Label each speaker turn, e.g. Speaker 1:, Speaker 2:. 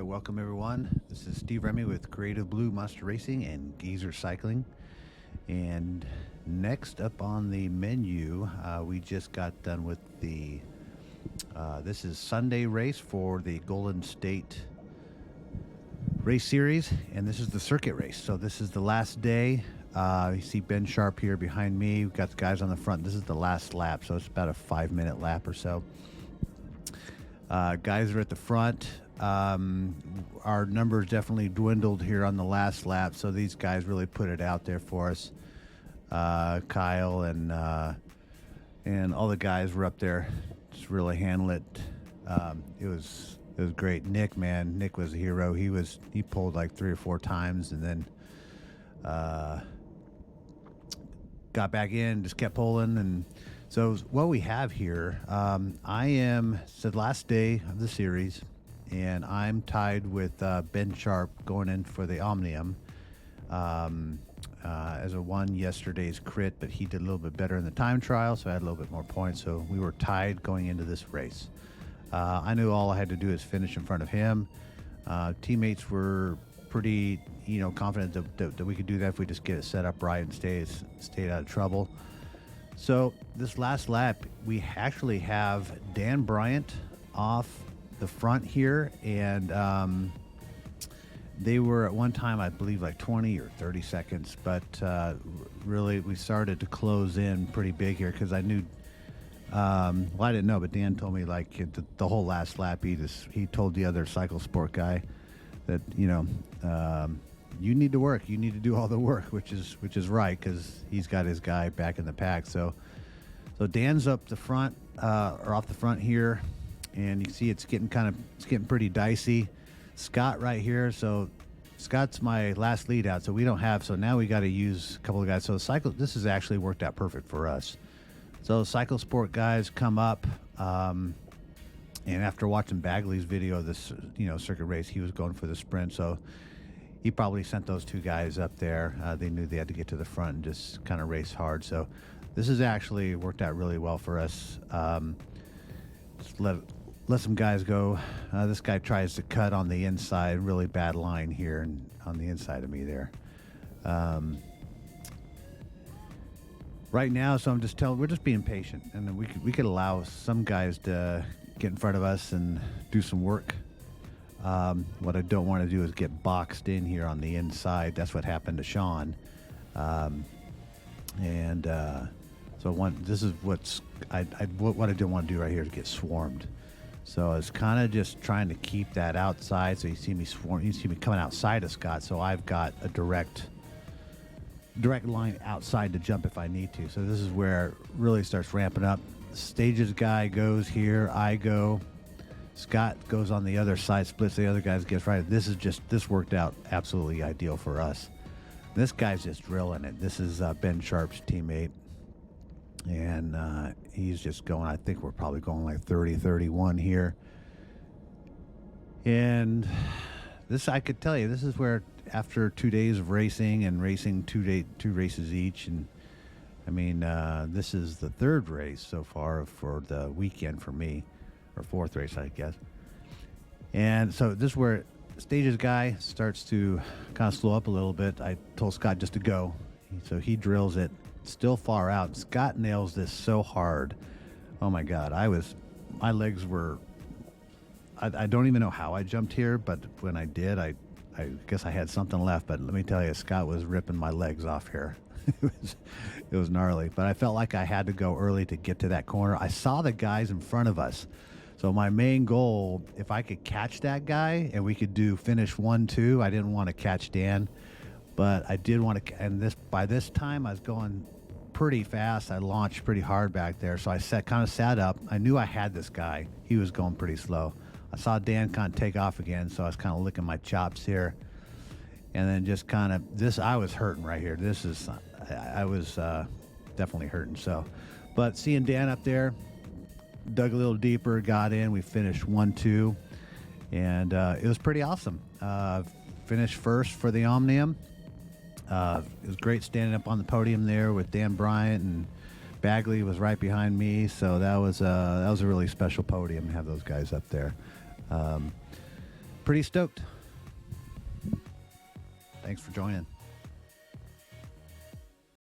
Speaker 1: right, welcome everyone. This is Steve Remy with Creative Blue Monster Racing and Geezer Cycling. And next up on the menu, we just got done with this is Sunday race for the Golden State Race Series, and this is the circuit race. So this is the last day. You see Ben Sharp here behind me. We've got the guys on the front. This is the last lap, so it's about a 5-minute lap or so. Guys are at the front. Our numbers definitely dwindled here on the last lap, so these guys really put it out there for us. Kyle and all the guys were up there, just really handle it. It was great. Nick was a hero. He pulled like 3 or 4 times, and then got back in, just kept pulling. And so what we have here, it's the last day of the series, and I'm tied with Ben Sharp going in for the Omnium. As a won yesterday's crit, but he did a little bit better in the time trial, so I had a little bit more points. So we were tied going into this race. I knew all I had to do is finish in front of him. Teammates were pretty, confident that we could do that if we just get it set up right and stayed out of trouble. So this last lap, we actually have Dan Bryant off the front here, and they were at one time, I believe, like 20 or 30 seconds, but really we started to close in pretty big here because I knew, I didn't know, but Dan told me like the whole last lap, he told the other cycle sport guy that, you need to work, you need to do all the work, which is right, because he's got his guy back in the pack. So Dan's up the front, or off the front here, and you see it's getting pretty dicey. Scott right here, so Scott's my last lead out, so we don't have, so now we got to use a couple of guys. So this has actually worked out perfect for us. So cycle sport guys come up, and after watching Bagley's video of this circuit race, he was going for the sprint, so he probably sent those 2 guys up there. They knew they had to get to the front and just kind of race hard. So this has actually worked out really well for us. Just let some guys go. This guy tries to cut on the inside, really bad line here and on the inside of me there. Right now, so we're just being patient, and then we could allow some guys to get in front of us and do some work. What I don't want to do is get boxed in here on the inside. That's what happened to Sean. This is what I didn't want to do right here, is get swarmed. So it's kind of just trying to keep that outside. So you see me coming outside of Scott. So I've got a direct line outside to jump if I need to. So this is where it really starts ramping up. Stages guy goes here, I go. Scott goes on the other side, splits the other guys, gets right. This worked out absolutely ideal for us. This guy's just drilling it. This is Ben Sharp's teammate. And he's just going, I think we're probably going like 30, 31 here. And this, I could tell you, this is where after 2 days of racing and racing 2 races each, and I mean, this is the 3rd race so far for the weekend for me, or 4th race, I guess. And so this is where Stages guy starts to kind of slow up a little bit. I told Scott just to go. So he drills it, still far out. Scott nails this so hard. Oh my God. My legs were, I don't even know how I jumped here, but when I did, I guess I had something left. But let me tell you, Scott was ripping my legs off here. It was gnarly, but I felt like I had to go early to get to that corner. I saw the guys in front of us. So my main goal, if I could catch that guy and we could do finish 1-2, I didn't want to catch Dan, but I did want to, and by this time I was going pretty fast. I launched pretty hard back there. So I kind of sat up. I knew I had this guy. He was going pretty slow. I saw Dan kind of take off again. So I was kind of licking my chops here. And then just kind of I was hurting right here. I was definitely hurting. So, but seeing Dan up there, dug a little deeper, got in, we finished 1-2, and it was pretty awesome. Finished first for the Omnium. It was great standing up on the podium there with Dan Bryant, and Bagley was right behind me, so that was a really special podium to have those guys up there. pretty stoked. Thanks for joining.